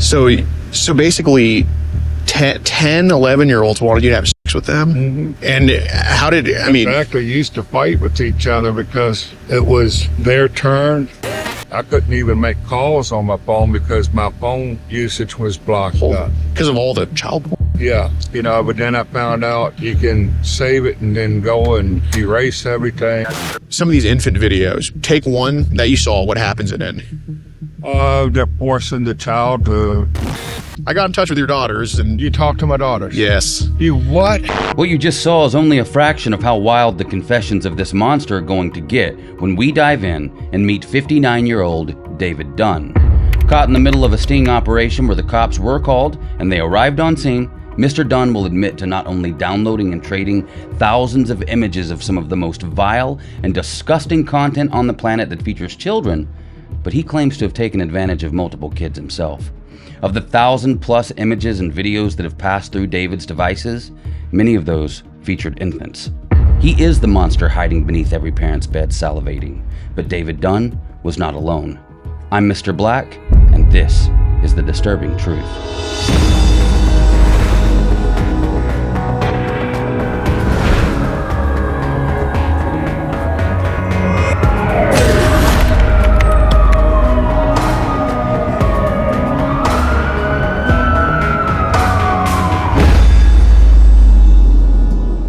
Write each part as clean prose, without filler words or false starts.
So basically 10, 11-year-olds wanted you to have sex with them. Mm-hmm. And how did, I mean... They actually used to fight with each other because it was their turn. I couldn't even make calls on my phone because my phone usage was blocked up. Because of all the child porn? Yeah, you know, but then I found out you can save it and then go and erase everything. Some of these infant videos, take one that you saw, what happens in it? They're forcing the child to... I got in touch with your daughters and... You talked to my daughters? Yes. You what? What you just saw is only a fraction of how wild the confessions of this monster are going to get when we dive in and meet 59-year-old David Dunn. Caught in the middle of a sting operation where the cops were called and they arrived on scene, Mr. Dunn will admit to not only downloading and trading thousands of images of some of the most vile and disgusting content on the planet that features children, but he claims to have taken advantage of multiple kids himself. Of the 1,000+ images and videos that have passed through David's devices, many of those featured infants. He is the monster hiding beneath every parent's bed salivating, but David Dunn was not alone. I'm Mr. Black, and this is the disturbing truth.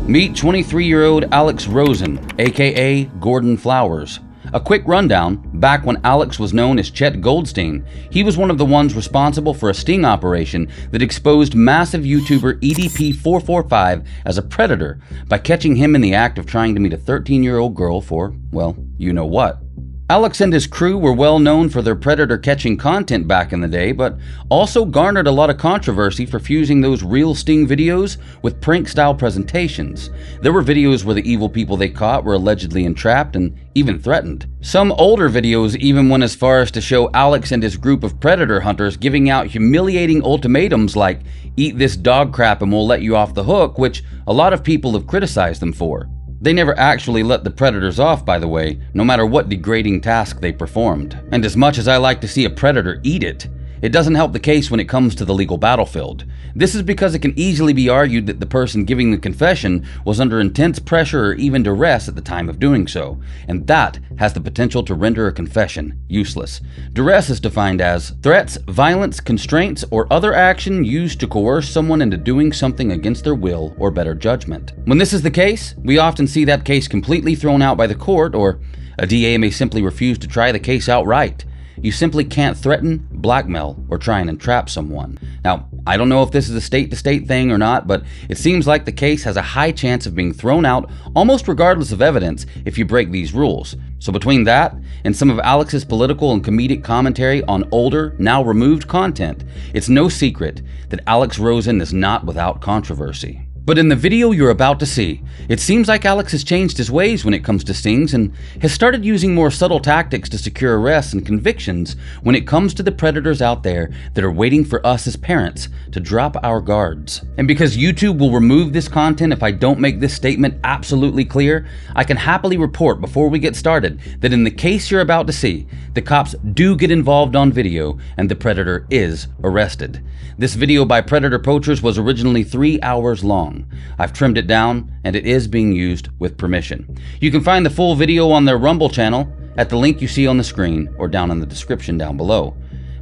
Meet 23-year-old Alex Rosen, aka Gordon Flowers. A quick rundown, back when Alex was known as Chet Goldstein, he was one of the ones responsible for a sting operation that exposed massive YouTuber EDP445 as a predator by catching him in the act of trying to meet a 13-year-old girl for, well, you know what. Alex and his crew were well known for their predator-catching content back in the day, but also garnered a lot of controversy for fusing those real sting videos with prank-style presentations. There were videos where the evil people they caught were allegedly entrapped and even threatened. Some older videos even went as far as to show Alex and his group of predator hunters giving out humiliating ultimatums like, "Eat this dog crap and we'll let you off the hook," which a lot of people have criticized them for. They never actually let the predators off, by the way, no matter what degrading task they performed. And as much as I like to see a predator eat it, it doesn't help the case when it comes to the legal battlefield. This is because it can easily be argued that the person giving the confession was under intense pressure or even duress at the time of doing so, and that has the potential to render a confession useless. Duress is defined as threats, violence, constraints, or other action used to coerce someone into doing something against their will or better judgment. When this is the case, we often see that case completely thrown out by the court, or a DA may simply refuse to try the case outright. You simply can't threaten, blackmail, or try and entrap someone. Now, I don't know if this is a state-to-state thing or not, but it seems like the case has a high chance of being thrown out almost regardless of evidence if you break these rules. So between that and some of Alex's political and comedic commentary on older, now removed content, it's no secret that Alex Rosen is not without controversy. But in the video you're about to see, it seems like Alex has changed his ways when it comes to stings and has started using more subtle tactics to secure arrests and convictions when it comes to the predators out there that are waiting for us as parents to drop our guards. And because YouTube will remove this content if I don't make this statement absolutely clear, I can happily report before we get started that in the case you're about to see, the cops do get involved on video and the predator is arrested. This video by Predator Poachers was originally 3 hours long. I've trimmed it down and it is being used with permission. You can find the full video on their Rumble channel at the link you see on the screen or down in the description down below.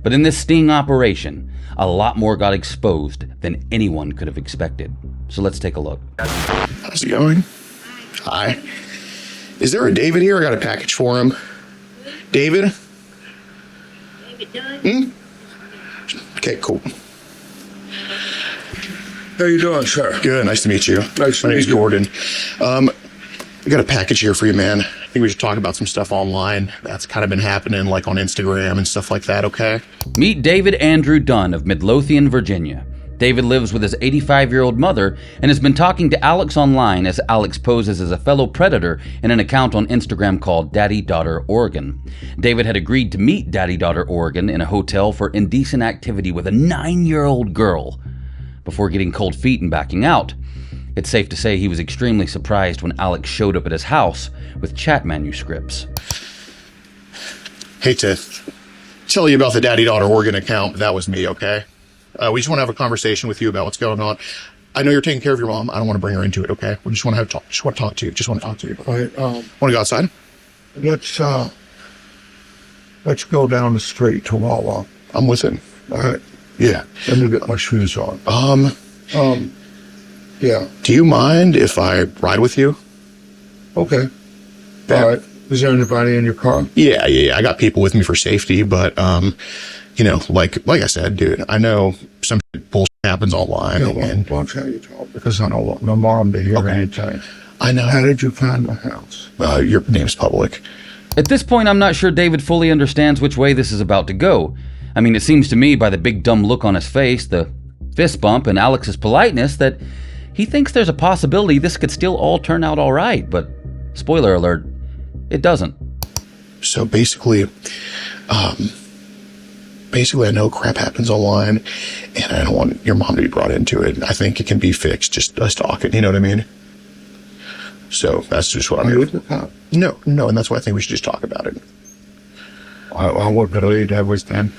But in this sting operation, a lot more got exposed than anyone could have expected. So let's take a look. How's it going? Hi. Is there a David here? I got a package for him. David? David Dunn? Okay, cool. How you doing, sir? Good, nice to meet you. Nice to My name's meet you. Gordon. I got a package here for you, man. I think we should talk about some stuff online that's kind of been happening, like on Instagram and stuff like that, okay? Meet David Andrew Dunn of Midlothian, Virginia. David lives with his 85-year-old mother and has been talking to Alex online as Alex poses as a fellow predator in an account on Instagram called Daddy Daughter Oregon. David had agreed to meet Daddy Daughter Oregon in a hotel for indecent activity with a 9-year-old girl before getting cold feet and backing out. It's safe to say he was extremely surprised when Alex showed up at his house with chat manuscripts. Hate to tell you about the daddy-daughter Oregon account. That was me, okay? We just want to have a conversation with you about what's going on. I know you're taking care of your mom. I don't want to bring her into it, okay? We just want to have talk. Just want to talk to you. Just want to talk to you. All right, Want to go outside? let's go down the street to Wawa. I'm with it. All right. Yeah. Let me get my shoes on. Yeah. Do you mind if I ride with you? Okay. Yeah. All right. Is there anybody in your car? Yeah. I got people with me for safety, but you know, like I said, dude, I know some bullshit happens online. Yeah, and well, I'll tell you, talk, because I don't want my mom to hear Okay. anything. I know. How did you find my house? Your name's public. At this point, I'm not sure David fully understands which way this is about to go. I mean, it seems to me by the big dumb look on his face, the fist bump, and Alex's politeness that he thinks there's a possibility this could still all turn out all right, but spoiler alert, it doesn't. So basically, I know crap happens online, and I don't want your mom to be brought into it. I think it can be fixed, just us talking, you know what I mean? So that's just what I'm Are you here with the cop? No, and that's why I think we should just talk about it. I would believe everything.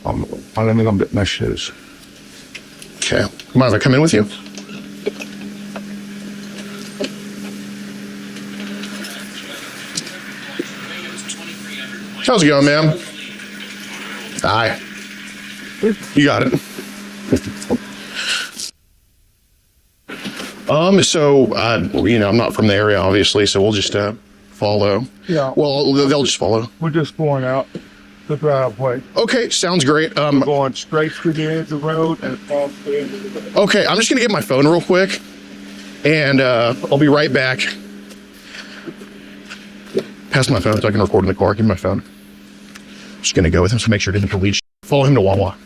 Let me go get my shoes. Okay. Mind if I come in with you? How's it going, ma'am? Hi. You got it. You know, I'm not from the area, obviously, so we'll just follow. Yeah. Well, they'll just follow. We're just going out the driveway. Okay, sounds great. We're going straight through the end of the road and across the end of the road. Okay, I'm just gonna get my phone real quick, and I'll be right back. Pass my phone so I can record in the car. Give me my phone. Just gonna go with him, so make sure it doesn't lead. Follow him to Wawa.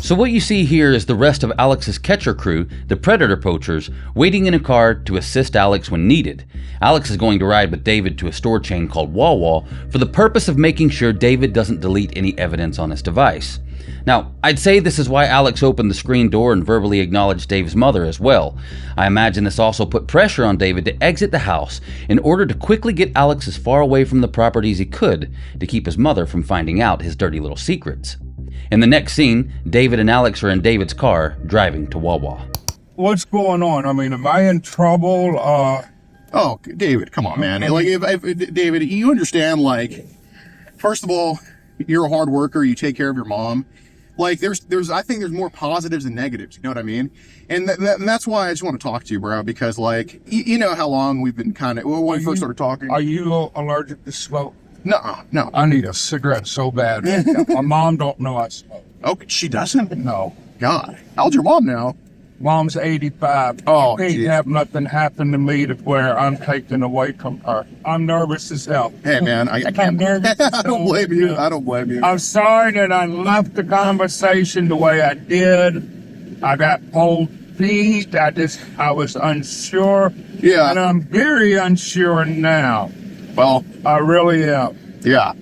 So what you see here is the rest of Alex's catcher crew, the Predator Poachers, waiting in a car to assist Alex when needed. Alex is going to ride with David to a store chain called Wawa for the purpose of making sure David doesn't delete any evidence on his device. Now, I'd say this is why Alex opened the screen door and verbally acknowledged Dave's mother as well. I imagine this also put pressure on David to exit the house in order to quickly get Alex as far away from the property as he could to keep his mother from finding out his dirty little secrets. In the next scene, David and Alex are in David's car, driving to Wawa. What's going on? I mean, am I in trouble? Oh, David, come on, man. Like, if David, you understand, like, first of all, you're a hard worker. You take care of your mom. Like, I think there's more positives than negatives. You know what I mean? And that's why I just want to talk to you, bro, because, like, you know how long we've been when we first started talking. Are you allergic to smoke? No. I need a cigarette so bad. My mom don't know I smoke. Okay, she doesn't? No. God. How old's your mom now? Mom's 85. Oh, Ain't geez. have nothing happen to me to where I'm taken away from her. I'm nervous as hell. Hey, man, I I'm can't. nervous as I don't hell. blame you. I don't blame you. I'm sorry that I left the conversation the way I did. I got cold feet. I was unsure. Yeah. And I'm very unsure now. Well, I really am. yeah.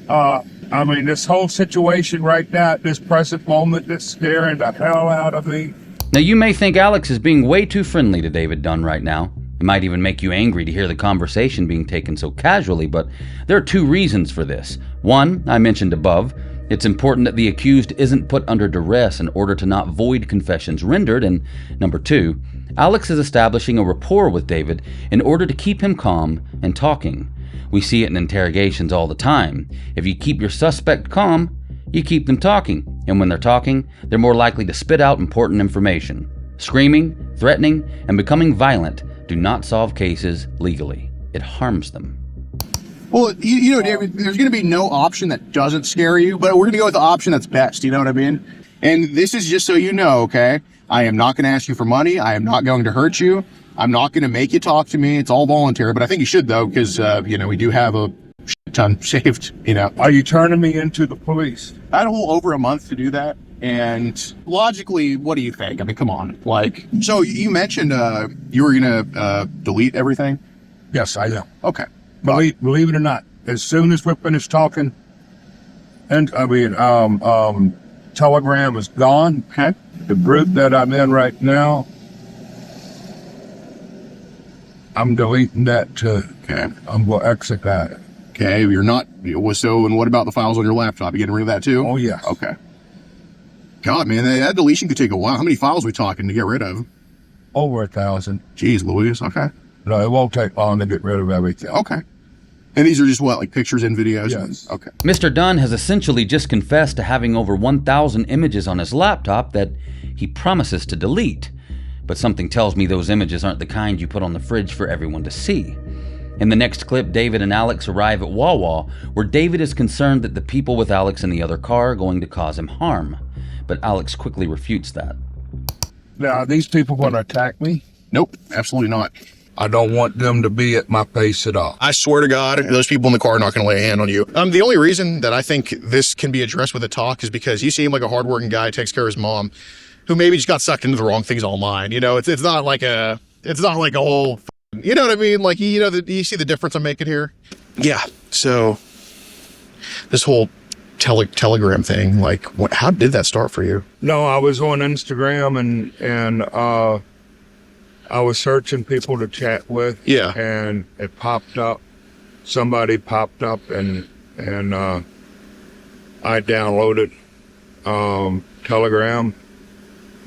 I mean, this whole situation right now, at this present moment, is scaring the hell out of me. Now you may think Alex is being way too friendly to David Dunn right now. It might even make you angry to hear the conversation being taken so casually, but there are two reasons for this. One, I mentioned above, it's important that the accused isn't put under duress in order to not void confessions rendered, and number two, Alex is establishing a rapport with David in order to keep him calm and talking. We see it in interrogations all the time. If you keep your suspect calm, you keep them talking, and when they're talking, they're more likely to spit out important information. Screaming, threatening, and becoming violent do not solve cases legally. It harms them. Well, you know, David, there's going to be no option that doesn't scare you, but we're going to go with the option that's best. You know what I mean? And this is just so you know, okay? I am not going to ask you for money. I am not going to hurt you. I'm not going to make you talk to me. It's all voluntary, but I think you should, though, because, you know, we do have a shit ton saved, you know. Are you turning me into the police? I had a whole over a month to do that. And logically, what do you think? I mean, come on. Like, so you mentioned you were going to delete everything? Yes, I am. Okay. Believe it or not, as soon as we're finished talking, and Telegram is gone. Okay. The group that I'm in right now, I'm deleting that too. Okay. I'm going to exit that. Okay, you're not. So, and what about the files on your laptop? You getting rid of that too? Oh, yeah. Okay. God, man, that deletion could take a while. How many files are we talking to get rid of? Over 1,000. Jeez, Louise. Okay. No, it won't take long to get rid of everything. Okay. And these are just what, like pictures and videos? Yes. Okay. Mr. Dunn has essentially just confessed to having over 1,000 images on his laptop that he promises to delete. But something tells me those images aren't the kind you put on the fridge for everyone to see. In the next clip, David and Alex arrive at Wawa, where David is concerned that the people with Alex in the other car are going to cause him harm. But Alex quickly refutes that. Now, are these people going to attack me? Nope, absolutely not. I don't want them to be at my face at all. I swear to God, those people in the car are not going to lay a hand on you. The only reason that I think this can be addressed with a talk is because you seem like a hardworking guy, takes care of his mom, who maybe just got sucked into the wrong things online. You know, it's not like a whole, you know what I mean? Like, you see the difference I'm making here? Yeah. So this whole Telegram thing, like, how did that start for you? No, I was on Instagram and I was searching people to chat with. Yeah. And it popped up. Somebody popped up and I downloaded Telegram.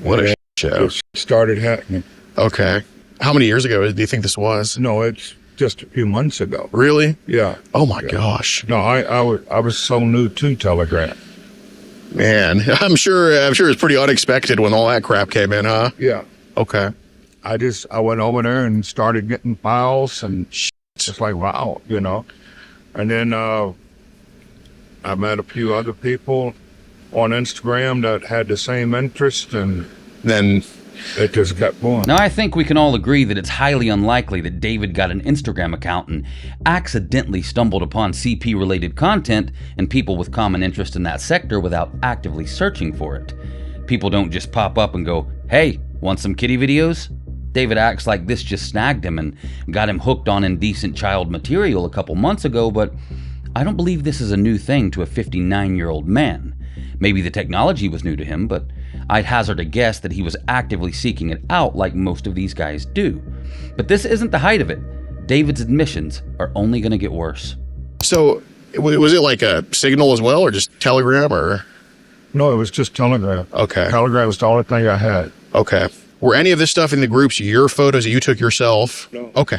What a show. It started happening. Okay. How many years ago do you think this was? No, it's just a few months ago. Really? Yeah. Oh my gosh. No, I was so new to Telegram. Man, I'm sure it's pretty unexpected when all that crap came in, huh? Yeah. Okay. I went over there and started getting files and just like, wow, you know. And then I met a few other people on Instagram that had the same interest, and then it just kept going. Now, I think we can all agree that it's highly unlikely that David got an Instagram account and accidentally stumbled upon CP-related content and people with common interest in that sector without actively searching for it. People don't just pop up and go, hey, want some kitty videos? David acts like this just snagged him and got him hooked on indecent child material a couple months ago, but I don't believe this is a new thing to a 59-year-old man. Maybe the technology was new to him, but I'd hazard a guess that he was actively seeking it out like most of these guys do. But this isn't the height of it. David's admissions are only going to get worse. So, was it like a Signal as well, or just Telegram, or? No, it was just Telegram. Okay. Telegram was the only thing I had. Okay. Were any of this stuff in the groups your photos that you took yourself? No. Okay.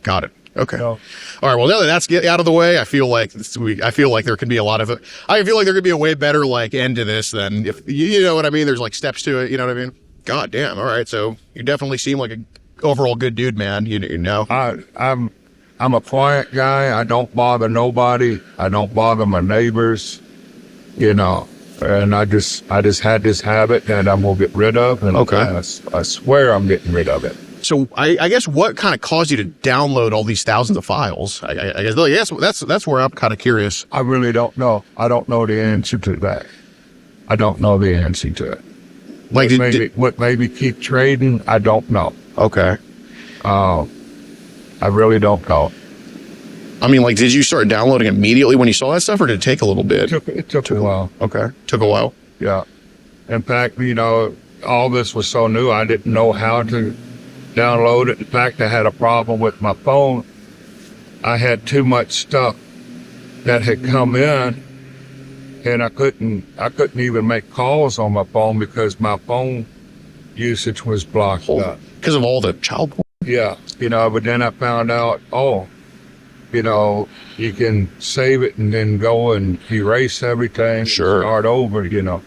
Got it. Okay. No. All right. Well, now that that's out of the way, I feel like there could be a lot of it. I feel like there could be a way better like end to this than if you know what I mean. There's like steps to it. You know what I mean? God damn. All right. So you definitely seem like a overall good dude, man. You know. I'm a quiet guy. I don't bother nobody. I don't bother my neighbors. You know. And I just had this habit that I'm gonna get rid of, and okay. I swear I'm getting rid of it. So I guess what kind of caused you to download all these thousands of files? I guess that's where I'm kind of curious. I really don't know. I don't know the answer to that. I don't know the answer to it. Like what made me keep trading? I don't know. Okay. I really don't know. I mean, like, did you start downloading immediately when you saw that stuff, or did it take a little bit? It took a while. Okay. Took a while. Yeah. In fact, you know, all this was so new, I didn't know how to download it. In fact, I had a problem with my phone. I had too much stuff that had come in, and I couldn't even make calls on my phone because my phone usage was blocked up. Because of all the child porn? Yeah. You know, but then I found out, you know, you can save it and then go and erase everything. Sure. And start over, you know.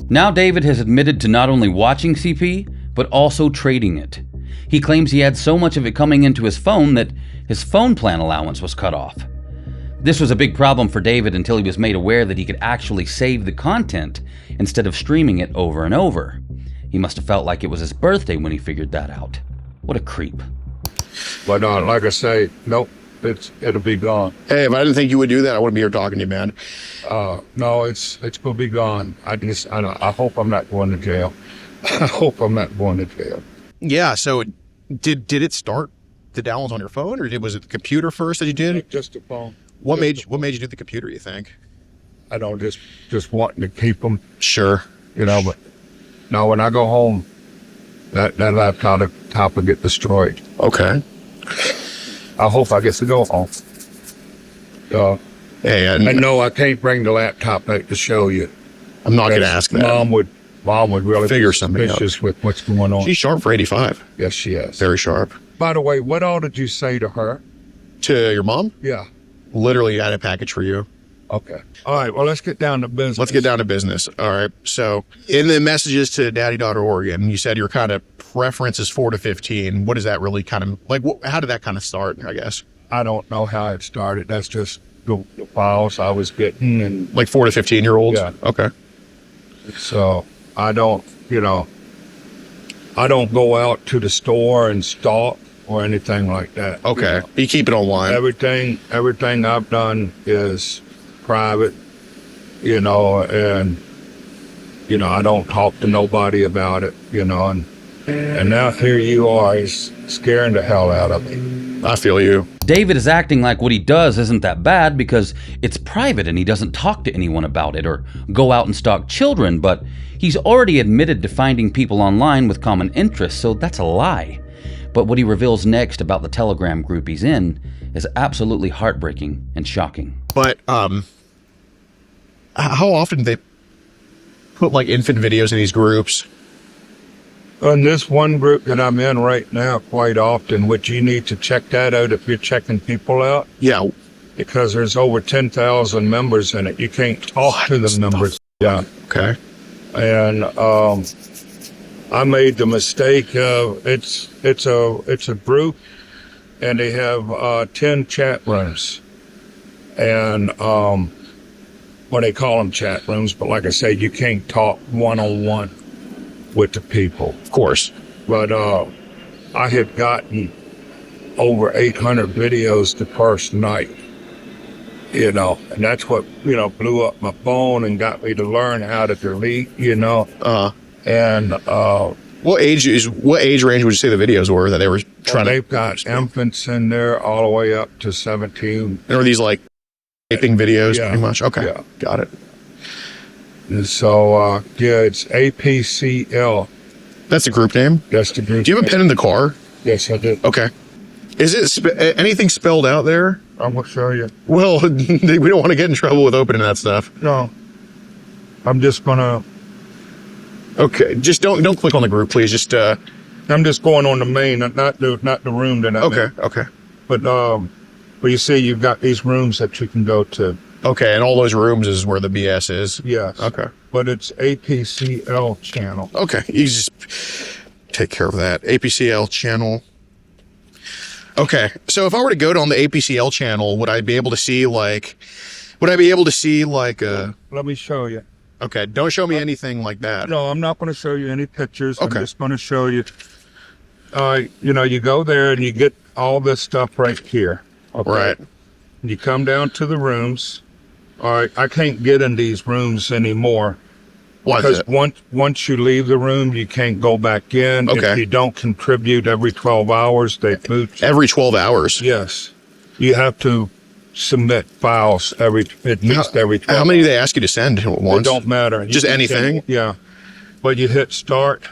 Now David has admitted to not only watching CP, but also trading it. He claims he had so much of it coming into his phone that his phone plan allowance was cut off. This was a big problem for David until he was made aware that he could actually save the content instead of streaming it over and over. He must have felt like it was his birthday when he figured that out. What a creep. But like I say, nope. It'll be gone. Hey, if I didn't think you would do that, I wouldn't be here talking to you, man. No, it's gonna be gone. I hope I'm not going to jail. I hope I'm not going to jail. Yeah. So, did it start the downloads on your phone, or was it the computer first that you did? Just the phone. What made you do the computer? You think? I don't just wanting to keep them. Sure. You know, but no, when I go home, that laptop will get destroyed. Okay. I hope I get to go home. Hey, And no, I can't bring the laptop out to show you. I'm not going to ask that. Mom would really Figure be something out. suspicious with what's going on. She's sharp for 85. Yes, she is. Very sharp. By the way, what all did you say to her? To your mom? Yeah. Literally got a package for you. Okay. All right. Well, let's get down to business. Let's get down to business. All right. So in the messages to daddy.oregon, you said your kind of preference is 4 to 15. What does that really kind of, like, how did that kind of start, I guess? I don't know how it started. That's just the files I was getting. And Like 4 to 15-year-olds? Yeah. Okay. so I don't go out to the store and stalk or anything like that. Okay. You know. You keep it online. Everything I've done is private, and I don't talk to nobody about it, and now here you are, he's scaring the hell out of me. I feel you. David is acting like what he does isn't that bad because it's private and he doesn't talk to anyone about it or go out and stalk children, but he's already admitted to finding people online with common interests, so that's a lie. But what he reveals next about the Telegram group he's in is absolutely heartbreaking and shocking. But how often do they put like infant videos in these groups? In this one group that I'm in right now, quite often, which you need to check that out if you're checking people out, Yeah. because there's over 10,000 members in it. You can't talk to the members. Yeah. Okay. And I made the mistake of it's a group, and they have 10 chat rooms, and well, they call them chat rooms, but like I said, you can't talk one-on-one with the people. Of course. But I had gotten over 800 videos the first night, and that's what blew up my phone and got me to learn how to delete, and What age range would you say the videos were that they were trying they've got infants in there all the way up to 17. And are these like taping videos Yeah. pretty much? Okay. Yeah. Got it. And so, it's APCL. That's the group name? That's the group. Do you have a pen in the car? Yes, I do. Okay. Is it anything spelled out there? I'm going to show you. Well, we don't want to get in trouble with opening that stuff. No. I'm just going to... Okay. Just don't click on the group, please. Just I'm just going on the main, not the room that I'm in. Okay. But you see, you've got these rooms that you can go to. Okay, and all those rooms is where the BS is. Yes. Okay. But it's APCL channel. Okay. You just take care of that. APCL channel. Okay. So if I were to go on the APCL channel, would I be able to see like Let me show you. Okay, don't show me anything like that. No, I'm not going to show you any pictures. Okay. I'm just going to show you. You go there and you get all this stuff right here. Okay? Right. You come down to the rooms. All right, I can't get in these rooms anymore. Why is Because it? once you leave the room, you can't go back in. Okay. If you don't contribute every 12 hours, they boot you. Every 12 hours. Yes. You have to submit files at least every 12 How many do they ask you to send at It once? don't matter. Just You can anything? send- yeah. But you hit start,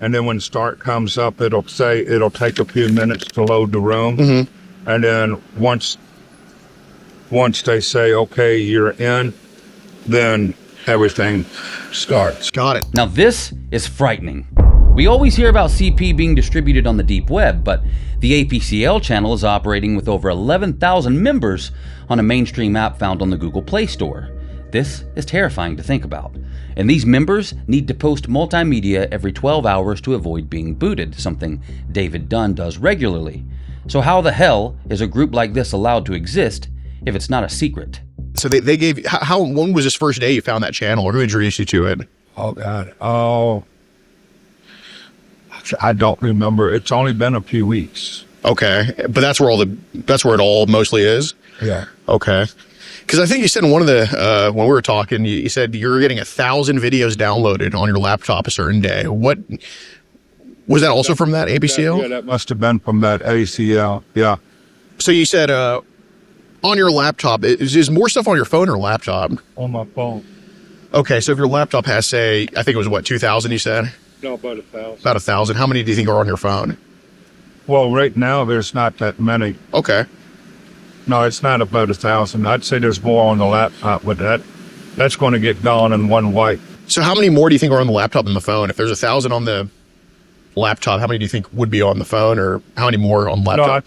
and then when start comes up, it'll take a few minutes to load the room. Mm-hmm. And then once they say, okay, you're in, then everything starts. Got it. Now this is frightening. We always hear about CP being distributed on the deep web, but the APCL channel is operating with over 11,000 members on a mainstream app found on the Google Play Store. This is terrifying to think about. And these members need to post multimedia every 12 hours to avoid being booted, something David Dunn does regularly. So how the hell is a group like this allowed to exist if it's not a secret? So they gave you, when was this first day you found that channel, or who introduced you to it? Oh, God. Oh, I don't remember. It's only been a few weeks. Okay. But that's where it all mostly is? Yeah. Okay. Because I think you said in one of the, when we were talking, you said you were getting 1,000 videos downloaded on your laptop a certain day. What, was that also from that APCL? That must have been from that ACL. Yeah. So you said, on your laptop, is more stuff on your phone or laptop? On my phone. Okay, so if your laptop has, say, I think it was what, 2,000 you said? No, about 1,000. About 1,000. How many do you think are on your phone? Well, right now, there's not that many. Okay. No, it's not about 1,000. I'd say there's more on the laptop, but that's going to get gone in one wipe. So how many more do you think are on the laptop than the phone? If there's 1,000 on the laptop, how many do you think would be on the phone, or how many more on the laptop? No, I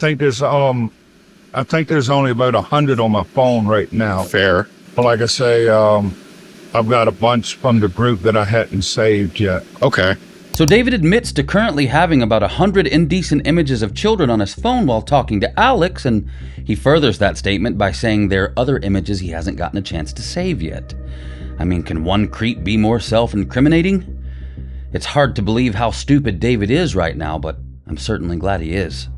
think there's only about 100 on my phone right now. Fair. But like I say, I've got a bunch from the group that I hadn't saved yet. Okay. So David admits to currently having about 100 indecent images of children on his phone while talking to Alex, and he furthers that statement by saying there are other images he hasn't gotten a chance to save yet. I mean, can one creep be more self-incriminating? It's hard to believe how stupid David is right now, but I'm certainly glad he is.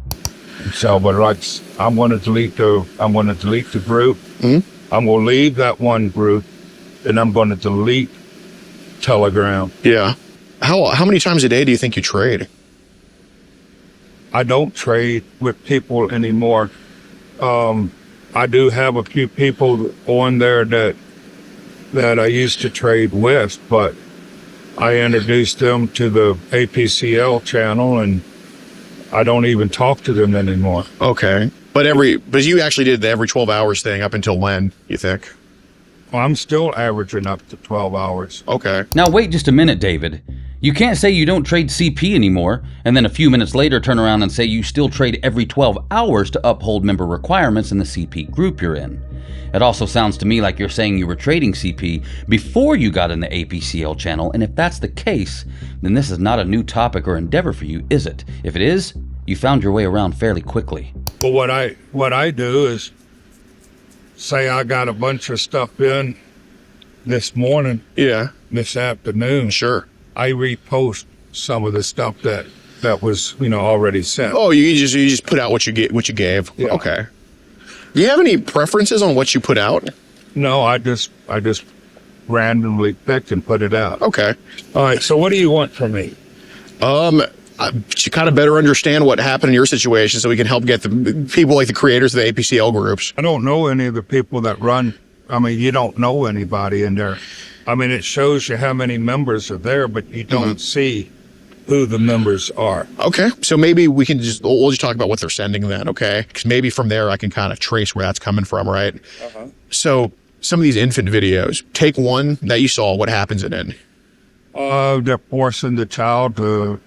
So, but like, I'm going to delete the group. Mm-hmm. I'm going to leave that one group, and I'm going to delete Telegram. Yeah. How many times a day do you think you trade? I don't trade with people anymore. I do have a few people on there that I used to trade with, but I introduced them to the APCL channel, and I don't even talk to them anymore. Okay. But you actually did the every 12 hours thing up until when, you think? Well, I'm still averaging up to 12 hours. Okay. Now wait just a minute, David. You can't say you don't trade CP anymore, and then a few minutes later turn around and say you still trade every 12 hours to uphold member requirements in the CP group you're in. It also sounds to me like you're saying you were trading CP before you got in the APCL channel, and if that's the case, then this is not a new topic or endeavor for you, is it? If it is, you found your way around fairly quickly. But what I do is say I got a bunch of stuff in this morning, Yeah. this afternoon. Sure. I repost some of the stuff that was, already sent. Oh, you just put out what you gave. Yeah. Okay. Do you have any preferences on what you put out? No, I just randomly picked and put it out. Okay. All right. So what do you want from me? To kind of better understand what happened in your situation, so we can help get the people like the creators of the APCL groups. I don't know any of the people that run. I mean, you don't know anybody in there. I mean, it shows you how many members are there, but you don't see who the members are. Okay. So maybe we'll just talk about what they're sending then, okay? Because maybe from there I can kind of trace where that's coming from, right? Uh-huh. So some of these infant videos, take one that you saw, what happens in it? They're forcing the child to...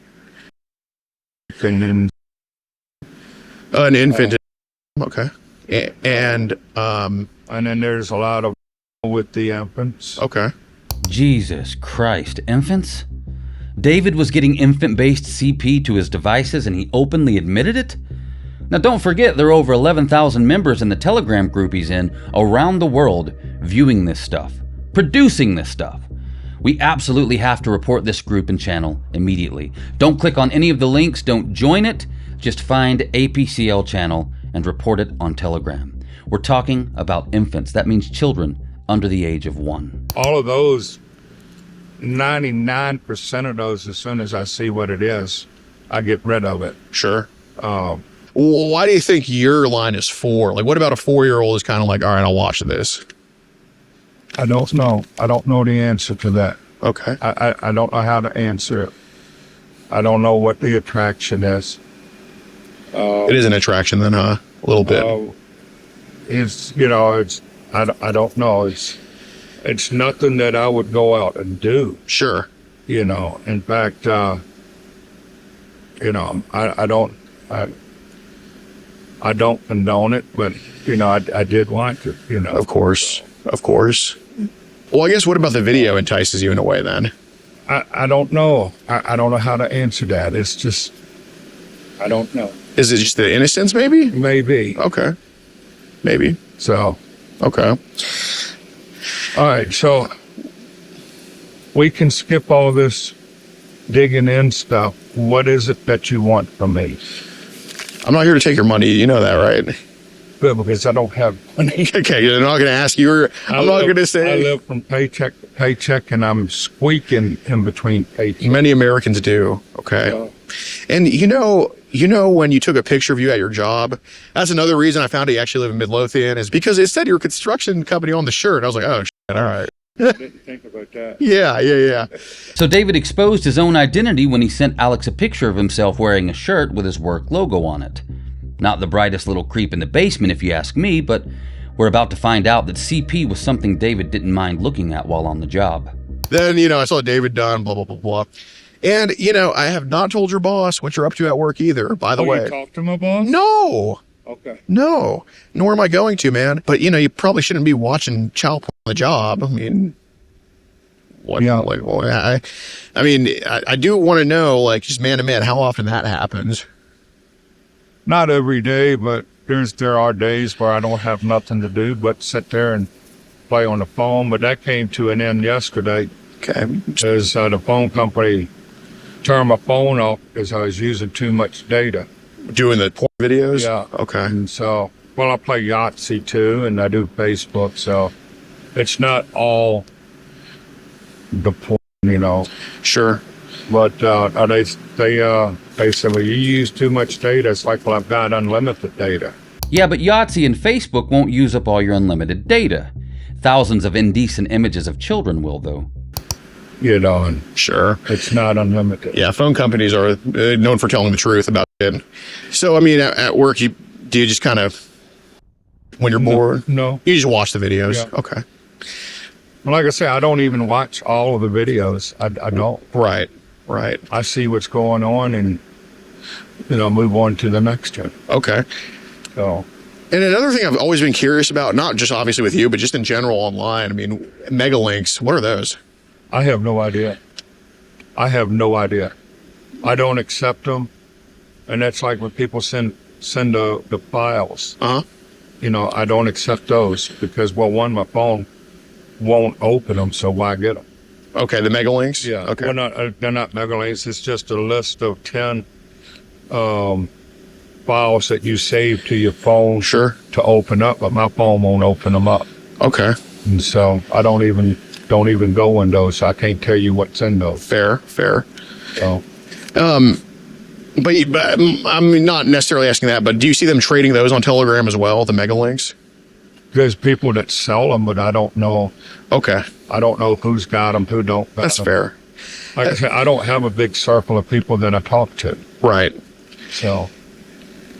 An infant. Okay. And then there's a lot of with the infants. Okay. Jesus Christ, infants? David was getting infant-based CP to his devices and he openly admitted it? Now don't forget there are over 11,000 members in the Telegram group he's in around the world viewing this stuff, producing this stuff. We absolutely have to report this group and channel immediately. Don't click on any of the links, don't join it, just find APCL channel and report it on Telegram. We're talking about infants, that means children under the age of 1. All of those, 99% of those, as soon as I see what it is, I get rid of it. Sure. Well, why do you think your line is 4? Like, what about a 4-year-old is kind of like, all right, I'll watch this? I don't know. I don't know the answer to that. Okay. I don't know how to answer it. I don't know what the attraction is. It is an attraction then, huh? A little bit. I don't know. It's nothing that I would go out and do. Sure. In fact, I don't condone it, but I did want to. Of course. Well, I guess what about the video entices you in a way then? I don't know. I don't know how to answer that. It's just, I don't know. Is it just the innocence, maybe? Maybe. Okay. Maybe. So. Okay. All right. So we can skip all this digging in stuff. What is it that you want from me? I'm not here to take your money. You know that, right? Good, because I don't have money. Okay, you're not going to ask you. I'm not going to say. I live from paycheck to paycheck, and I'm squeaking in between paychecks. Many Americans do. Okay. And you know when you took a picture of you at your job, that's another reason I found out you actually live in Midlothian, is because it said your construction company on the shirt. I was like, oh, shit, all right. I didn't think about that. Yeah. So David exposed his own identity when he sent Alex a picture of himself wearing a shirt with his work logo on it. Not the brightest little creep in the basement if you ask me, but we're about to find out that CP was something David didn't mind looking at while on the job. Then, I saw David Dunn, blah, blah, blah, blah. And, I have not told your boss what you're up to at work either, by the way. You talked to my boss? No. Okay. No. Nor am I going to, man. But, you probably shouldn't be watching child porn on the job. I mean, what? Yeah. I do want to know, like, just man to man, how often that happens. Not every day, but there are days where I don't have nothing to do but sit there and play on the phone. But that came to an end yesterday. Okay. Because the phone company turned my phone off because I was using too much data. Doing the porn videos? Yeah. Okay. And so, I play Yahtzee too, and I do Facebook, so it's not all the porn, Sure. But they said, well, you use too much data. It's like, well, I've got unlimited data. Yeah, but Yahtzee and Facebook won't use up all your unlimited data. Thousands of indecent images of children will, though. And Sure. it's not unlimited. Yeah, phone companies are known for telling the truth about it. So, at work, do you just kind of, when you're bored? No. You just watch the videos? Yeah. Okay. Like I say, I don't even watch all of the videos. I don't. Right. I see what's going on and, move on to the next one. Okay. So. And another thing I've always been curious about, not just obviously with you, but just in general online, mega links, what are those? I have no idea. I don't accept them. And that's like when people send the files. Uh-huh. I don't accept those because, one, my phone won't open them, so why get them? Okay, the mega links? Yeah. Okay. They're not mega links. It's just a list of 10 files that you save to your phone. Sure. To open up, but my phone won't open them up. Okay. And so I don't even go in those. So I can't tell you what's in those. Fair. So. But I'm not necessarily asking that, but do you see them trading those on Telegram as well, the mega links? There's people that sell them, but I don't know. Okay. I don't know who's got them, who don't. That's fair. Like I said, I don't have a big circle of people that I talk to. Right. So.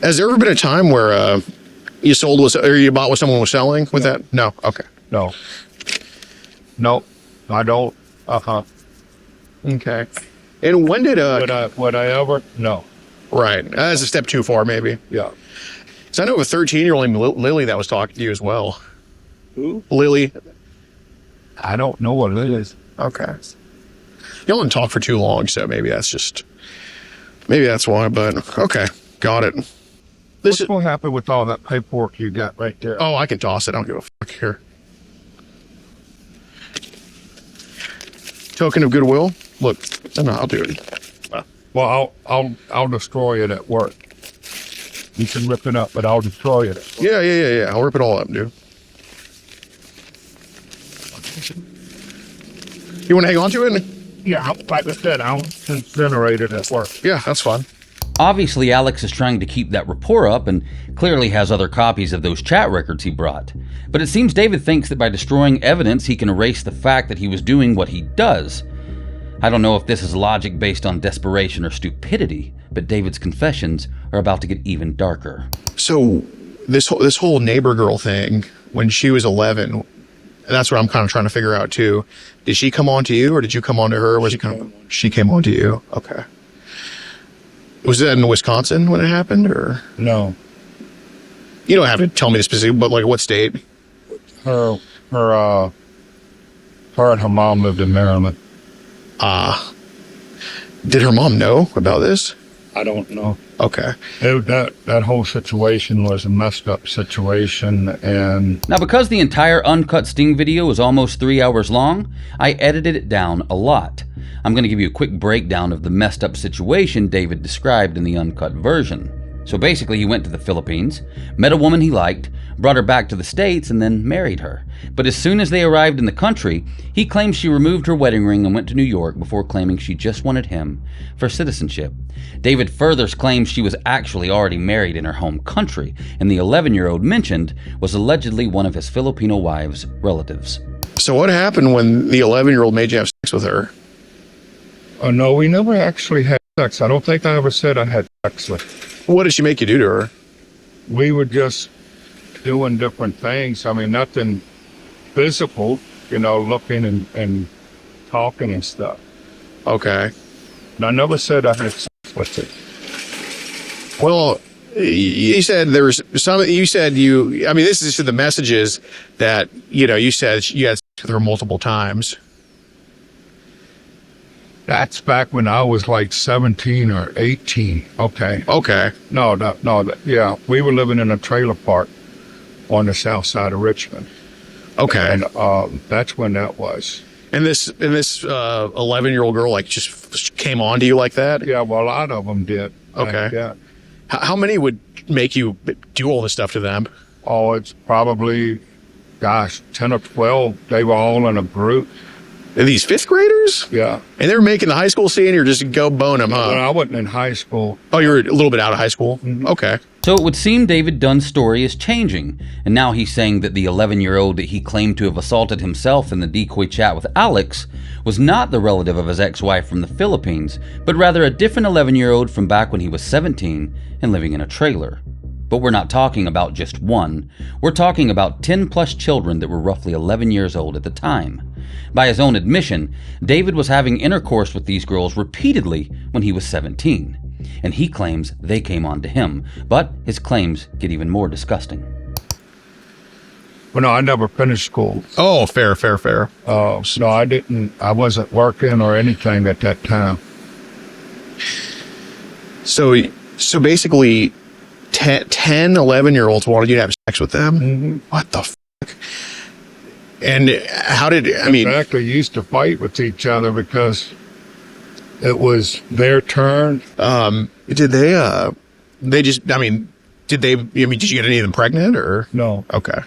Has there ever been a time where you bought what someone was selling with that? No. Okay. No, I don't. Okay. And when did would I ever? No. Right. That's a step too far, maybe. Yeah. So I know of a 13-year-old named Lily that was talking to you as well. Who? Lily. I don't know what it is. Okay. You don't talk for too long, so maybe that's why. But okay, got it. What's going to happen with all that paperwork you got right there? Oh, I can toss it. I don't give a fuck here. Token of goodwill. Look, no, I'll do it. Well, I'll destroy it at work. You can rip it up, but I'll destroy it. Yeah. I'll rip it all up, dude. You want to hang on to it? Yeah, like I said, I'll incinerate it at work. Yeah, that's fine. Obviously, Alex is trying to keep that rapport up and clearly has other copies of those chat records he brought. But it seems David thinks that by destroying evidence, he can erase the fact that he was doing what he does. I don't know if this is logic based on desperation or stupidity, but David's confessions are about to get even darker. So this whole neighbor girl thing, when she was 11, that's what I'm kind of trying to figure out too. Did she come on to you, or did you come on to her? She came on to you? Okay. Was that in Wisconsin when it happened, or? No. You don't have to tell me the specific, but like what state? Her and her mom lived in Maryland. Did her mom know about this? I don't know. Okay. That whole situation was a messed up situation, and Now, because the entire uncut Sting video is almost 3 hours long, I edited it down a lot. I'm going to give you a quick breakdown of the messed up situation David described in the uncut version. So basically, he went to the Philippines, met a woman he liked, brought her back to the States, and then married her. But as soon as they arrived in the country, he claims she removed her wedding ring and went to New York before claiming she just wanted him for citizenship. David further claims she was actually already married in her home country, and the 11-year-old mentioned was allegedly one of his Filipino wife's relatives. So what happened when the 11-year-old made you have sex with her? no, we never actually had sex. I don't think I ever said I had sex with her. What did she make you do to her? we were just doing different things. I mean, nothing physical, looking and talking and stuff. Okay. And I never said I had sex with it. Well, you said there was some. You said I mean, this is just the messages that you said you had sex with her multiple times. That's back when I was like 17 or 18. Okay. Okay. No. Yeah, we were living in a trailer park on the south side of Richmond. Okay. And that's when that was. And this 11-year-old girl like just came on to you like that? Yeah, well, a lot of them did. Okay. Yeah. How many would make you do all this stuff to them? Oh, it's probably, 10 or 12. They were all in a group. Are these fifth graders? Yeah. And they were making the high school scene, or just go bone them, huh? Well, I wasn't in high school. Oh, you were a little bit out of high school? Mm-hmm. Okay. So it would seem David Dunn's story is changing, and now he's saying that the 11-year-old that he claimed to have assaulted himself in the decoy chat with Alex was not the relative of his ex-wife from the Philippines, but rather a different 11-year-old from back when he was 17 and living in a trailer. But we're not talking about just one. We're talking about 10 plus children that were roughly 11 years old at the time. By his own admission, David was having intercourse with these girls repeatedly when he was 17. And he claims they came on to him, but his claims get even more disgusting. Well, no, I never finished school. Oh, fair. So I wasn't working or anything at that time. So basically 10, 11-year-olds wanted you to have sex with them? Mm-hmm. What the fuck? And how did, I mean... Exactly, used to fight with each other because it was their turn. Did they just, I mean, did you get any of them pregnant, or? No. Okay.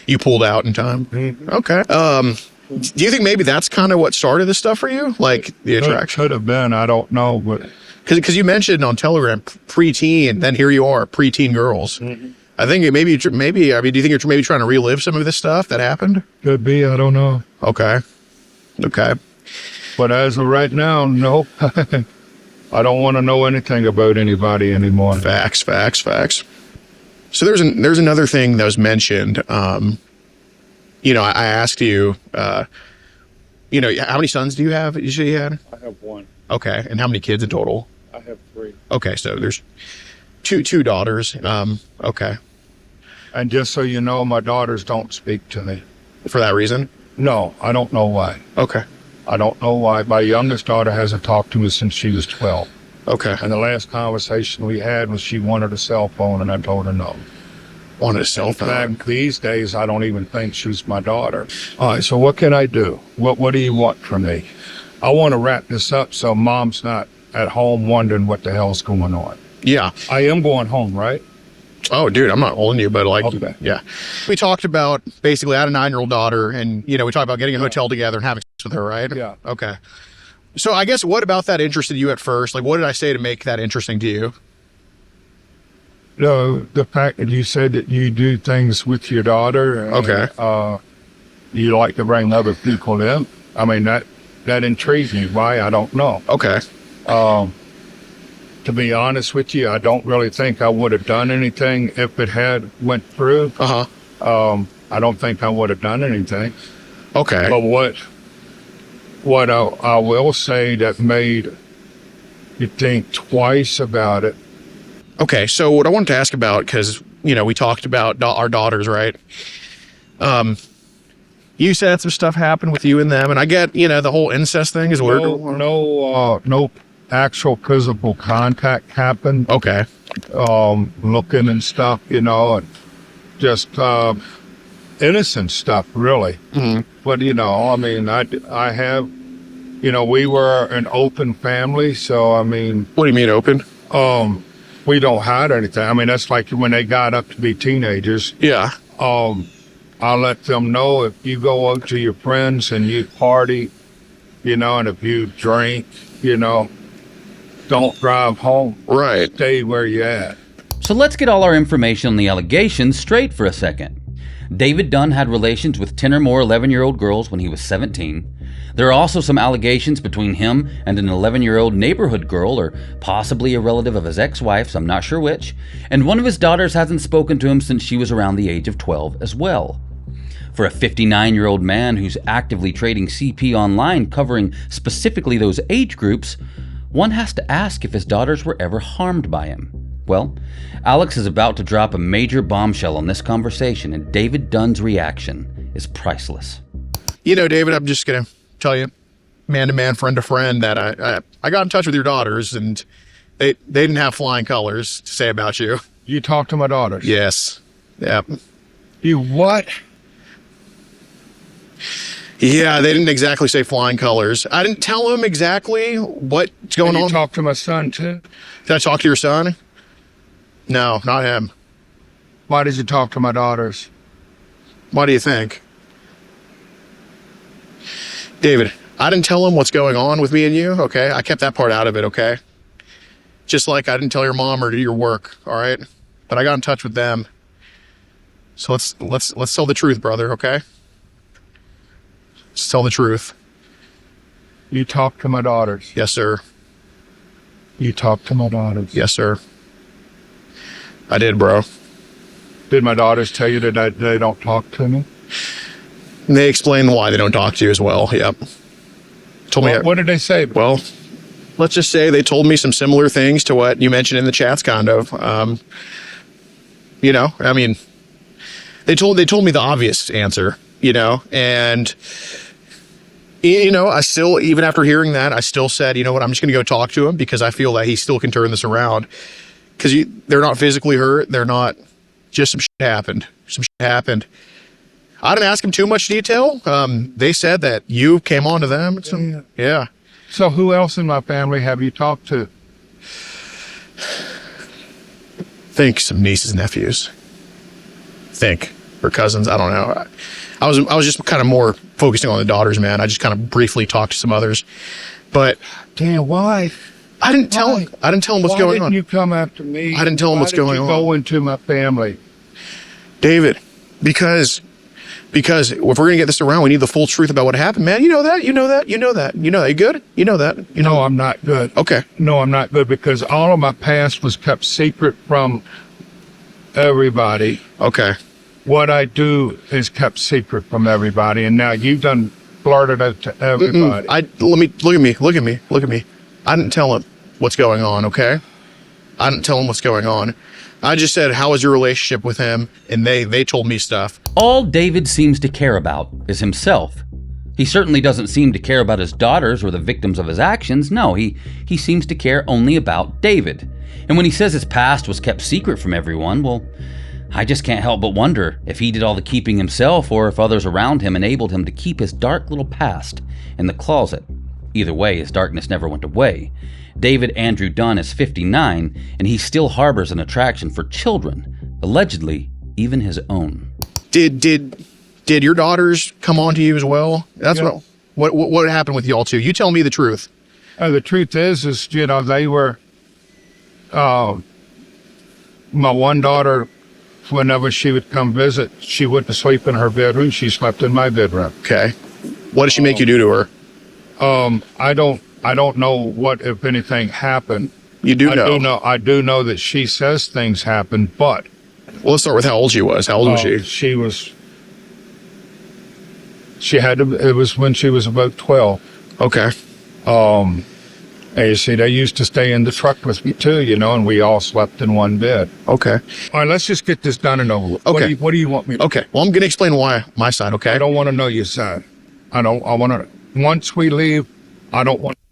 You pulled out in time? Mm-hmm. Okay. Do you think maybe that's kind of what started this stuff for you? Like the attraction? Could have been, I don't know, but... Because you mentioned on Telegram preteen, then here you are, preteen girls. Mm-hmm. I think maybe, I mean, do you think you're maybe trying to relive some of this stuff that happened? Could be, I don't know. Okay. But as of right now, no. I don't want to know anything about anybody anymore. Facts. So there's another thing that was mentioned. I asked you, how many sons do you have? You said you had? I have one. Okay. And how many kids in total? I have 3. Okay. So there's two daughters. Okay. And just so you know, my daughters don't speak to me. For that reason? No, I don't know why. Okay. I don't know why. My youngest daughter hasn't talked to me since she was 12. Okay. And the last conversation we had was she wanted a cell phone, and I told her no. Wanted a cell phone? In fact, these days, I don't even think she's my daughter. All right, so what can I do? What do you want from me? I want to wrap this up so Mom's not at home wondering what the hell's going on. Yeah. I am going home, right? Oh, dude, I'm not holding you, but Okay. Yeah. We talked about basically I had a 9-year-old daughter, and, we talked about getting a hotel together and having sex with her, right? Yeah. Okay. So I guess what about that interested you at first? Like, what did I say to make that interesting to you? No, the fact that you said that you do things with your daughter. And, Okay. You like to bring other people in. I mean, that intrigues me. Why? I don't know. Okay. To be honest with you, I don't really think I would have done anything if it had went through. Uh-huh. I don't think I would have done anything. Okay. But what I will say that made you think twice about it. Okay. So what I wanted to ask about, because, we talked about our daughters, right? You said some stuff happened with you and them, and I get, the whole incest thing is weird. No actual physical contact happened. Okay. Looking and stuff, and just innocent stuff, really. Mm-hmm. But I mean, I have, we were an open family, so I mean. What do you mean open? We don't hide anything. I mean, that's like when they got up to be teenagers. Yeah. I let them know if you go out to your friends and you party, and if you drink, don't drive home. Right. Stay where you at. So let's get all our information on the allegations straight for a second. David Dunn had relations with 10 or more 11-year-old girls when he was 17. There are also some allegations between him and an 11-year-old neighborhood girl, or possibly a relative of his ex-wife's, I'm not sure which, and one of his daughters hasn't spoken to him since she was around the age of 12 as well. For a 59-year-old man who's actively trading CP online covering specifically those age groups, one has to ask if his daughters were ever harmed by him. Well, Alex is about to drop a major bombshell on this conversation, and David Dunn's reaction is priceless. You know, David, I'm just going to tell you, man-to-man, friend-to-friend, that I got in touch with your daughters, and they didn't have flying colors to say about you. You talked to my daughters? Yes. Yep. You what? Yeah, they didn't exactly say flying colors. I didn't tell them exactly what's going on. You talked to my son, too? Did I talk to your son? No, not him. Why did you talk to my daughters? What do you think? David, I didn't tell him what's going on with me and you, okay? I kept that part out of it, okay? Just like I didn't tell your mom or do your work, all right? But I got in touch with them. So let's tell the truth, brother, okay? Let's tell the truth. You talked to my daughters? Yes, sir. You talked to my daughters? Yes, sir. I did, bro. Did my daughters tell you that they don't talk to me? And they explained why they don't talk to you as well, yep. Told me. What did they say? Well, let's just say they told me some similar things to what you mentioned in the chats, kind of. You know, I mean, they told me the obvious answer, you know, and, you know, I still, even after hearing that, I still said, you know what, I'm just going to go talk to him because I feel that he still can turn this around. Because they're not physically hurt. They're not, just some shit happened. Some shit happened. I didn't ask him too much detail. They said that you came on to them. Yeah. So who else in my family have you talked to? Think some nieces and nephews. Or cousins. I don't know. I was just kind of more focusing on the daughters, man. I just kind of briefly talked to some others. But damn, why? I didn't tell him what's going on. Why didn't you come after me? I didn't tell him what's going on. Go into my family. David, because if we're going to get this around, we need the full truth about what happened, man. You know that. You good? You know that. No, I'm not good. Okay. No, I'm not good because all of my past was kept secret from everybody. Okay. What I do is kept secret from everybody, and now you've done blurted out to everybody. Look at me. I didn't tell him what's going on, okay? I didn't tell him what's going on. I just said, how was your relationship with him? And they told me stuff. All David seems to care about is himself. He certainly doesn't seem to care about his daughters or the victims of his actions. No, he seems to care only about David. And when he says his past was kept secret from everyone, well, I just can't help but wonder if he did all the keeping himself or if others around him enabled him to keep his dark little past in the closet. Either way, his darkness never went away. David Andrew Dunn is 59, and he still harbors an attraction for children, allegedly even his own. Did your daughters come on to you as well? That's yeah. What happened with y'all two? You tell me the truth. The truth is, you know, they were, my one daughter, whenever she would come visit, she wouldn't sleep in her bedroom. She slept in my bedroom. Okay. What did she make you do to her? I don't know what, if anything, happened. You do know? I do know that she says things happen, but... Well, let's start with how old she was. How old was she? It was when she was about 12. Okay. And you see, they used to stay in the truck with me too, you know, and we all slept in one bed. Okay. All right, let's just get this done and over with. Okay. What do you want me to do? Okay. Well, I'm going to explain why my side, okay? I don't want to know your side. I want to... Once we leave, I don't want to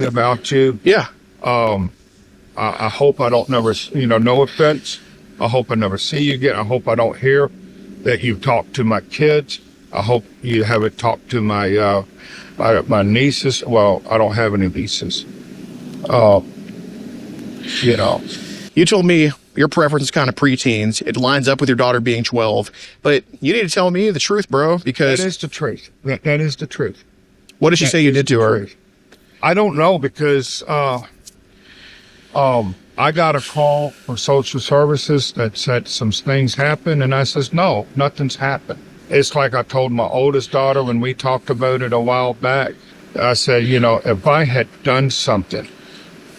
hear about you. Yeah. I hope I don't never, you know, no offense. I hope I never see you again. I hope I don't hear that you've talked to my kids. I hope you haven't talked to my nieces. Well, I don't have any nieces. You know. You told me your preference is kind of preteens. It lines up with your daughter being 12. But you need to tell me the truth, bro, because... That is the truth. That is the truth. What did she say you did to her? I don't know because I got a call from social services that said some things happened, and I says, no, nothing's happened. it's like I told my oldest daughter when we talked about it a while back. I said, you know, if I had done something,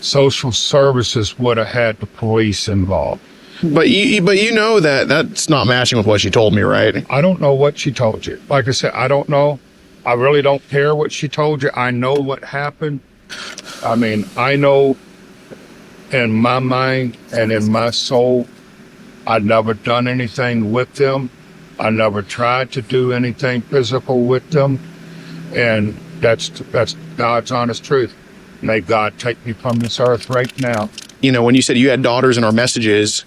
social services would have had the police involved. But you know that's not matching with what she told me, right? I don't know what she told you. Like I said, I don't know. I really don't care what she told you. I know what happened. I mean, I know in my mind and in my soul, I'd never done anything with them. I never tried to do anything physical with them. And that's God's honest truth. May God take me from this earth right now. You know, when you said you had daughters in our messages,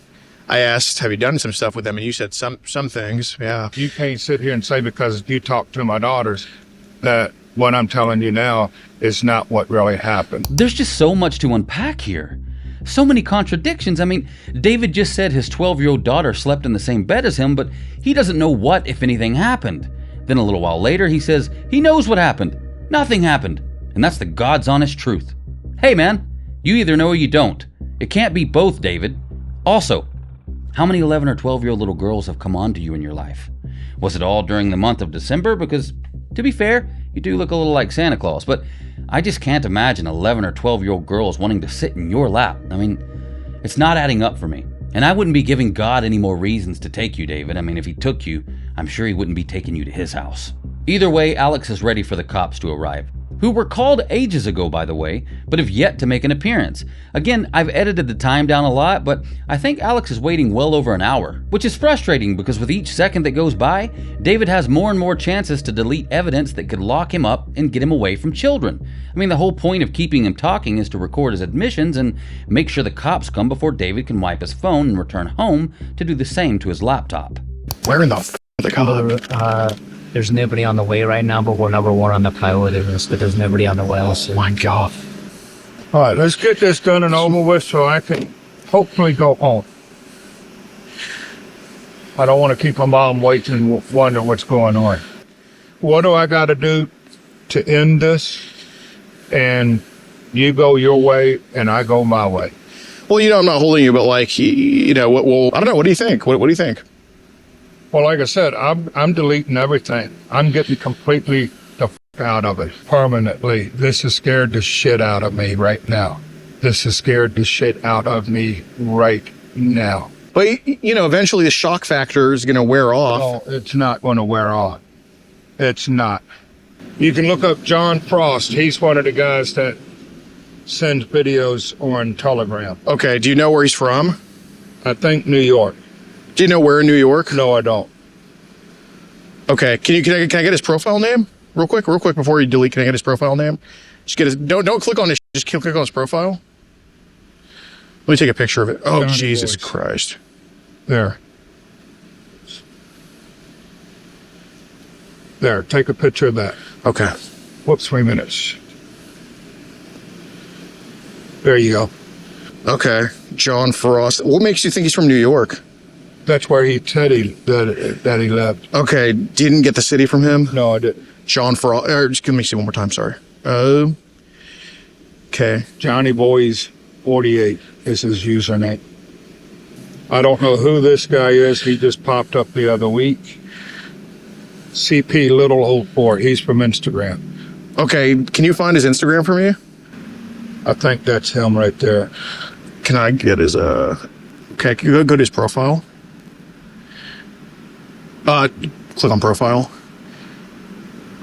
I asked, have you done some stuff with them? And you said some things. Yeah. You can't sit here and say because you talked to my daughters that what I'm telling you now is not what really happened. There's just so much to unpack here. So many contradictions. I mean, David just said his 12-year-old daughter slept in the same bed as him, but he doesn't know what, if anything, happened. Then a little while later, he says he knows what happened. Nothing happened. And that's the God's honest truth. Hey, man, you either know or you don't. It can't be both, David. Also, how many 11 or 12-year-old little girls have come on to you in your life? Was it all during the month of December? Because, to be fair, you do look a little like Santa Claus, but I just can't imagine 11 or 12-year-old girls wanting to sit in your lap. I mean, it's not adding up for me. And I wouldn't be giving God any more reasons to take you, David. I mean, if he took you, I'm sure he wouldn't be taking you to his house. Either way, Alex is ready for the cops to arrive, who were called ages ago, by the way, but have yet to make an appearance. Again, I've edited the time down a lot, but I think Alex is waiting well over an hour, which is frustrating because with each second that goes by, David has more and more chances to delete evidence that could lock him up and get him away from children. I mean, the whole point of keeping him talking is to record his admissions and make sure the cops come before David can wipe his phone and return home to do the same to his laptop. Where in the f*** are they coming? There's nobody on the way right now, but we're number one on the priority list, but there's nobody on the way. So. My God. All right, let's get this done and over with so I can hopefully go home. I don't want to keep my mom waiting and wonder what's going on. What do I got to do to end this? And you go your way and I go my way. Well, you know, I'm not holding you, but like, you know, well, I don't know. What do you think? What do you think? Well, like I said, I'm deleting everything. I'm getting completely the f*** out of it permanently. This has scared the shit out of me right now. This has scared the shit out of me right now. But, you know, eventually the shock factor is going to wear off. No, it's not going to wear off. It's not. You can look up John Frost. He's one of the guys that sends videos on Telegram. Okay, do you know where he's from? I think New York. Do you know where in New York? No, I don't. Okay, can I get his profile name? Real quick before you delete, can I get his profile name? Just get his, don't click on his, just click on his profile. Let me take a picture of it. Oh, Johnny Jesus Boys. Christ. There. There, take a picture of that. Okay. Whoops, 3 minutes. There you go. Okay, John Frost. What makes you think he's from New York? That's where he said that he left. Okay, didn't get the city from him? No, I didn't. John Frost. Just let me see one more time, sorry. Okay. Johnny Boys 48 is his username. I don't know who this guy is. He just popped up the other week. CP Little 04. He's from Instagram. Okay, can you find his Instagram for me? I think that's him right there. Can I get his, okay, can you go to his profile? Click on profile.